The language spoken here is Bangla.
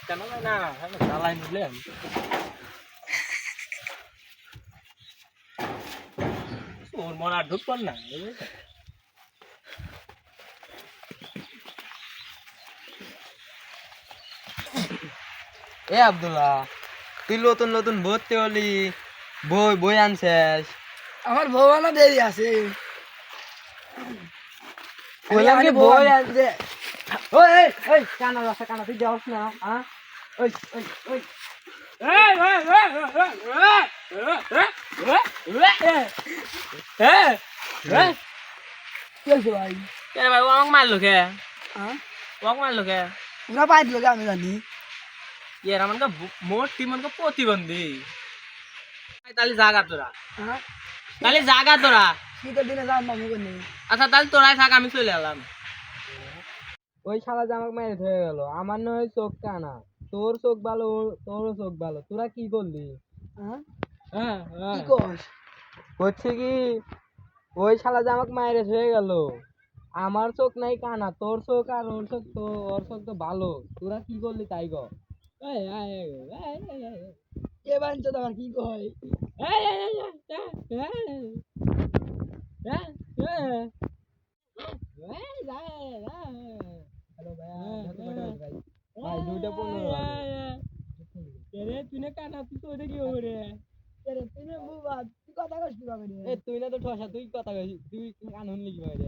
কেন না জ্বালাই নিলেন ওর মন আর ঢুকবেন না এ আব্দুল্লাহ, তুই নতুন নতুন ভর্তি হলি, বই বই আনছিস? আমার বউ আনা দেরি আছে। বললাম কি বই আনছে? ওই এই এই কানা রাস্তা কানা তুই যাস না? হ্যাঁ ওই ওই ওই কি হয়েছে ভাই? ভাই ও আমাকে মারলো কে হ্যাঁ ও আমাকে মারলো কে ওরা পাই দিল আমি জানি। এর আমাকে মোটি মনকে প্রতিবন্ধী তাহলে জাগা তোরা হ্যাঁ তাহলে জাগা তোরা শীতের দিনে যান মামু করে নেই। আচ্ছা তাহলে তোরাই থাক আমি চলে এলাম ওই শালা যে আমাকে মেরে হয়ে গেল, আমার নয় চোখ কানা, তোর চোখ ভালো তোরও চোখ ভালো, তোরা কি করলি? হ্যাঁ হ্যাঁ কি কস? হচ্ছে কি, ওই শালা যে আমাকে মাইরে হয়ে গেল, আমার চোখ নাই কানা, তোর চোখ আর ওর চোখ তো, ওর চোখ তো ভালো, তোরা কি করলি তাই গো? কে বানছো তোমার কি কয়? হ্যালো ভাই, 2:15 তুই না কানা, তুই তো ওটা কি হবে রে? আরে তুমি বুবা তুই কথা কস কিভাবে রে? তুই না তো ঠসা, তুই কথা কইছিস, তুই কানুন লিখি ভাই রে।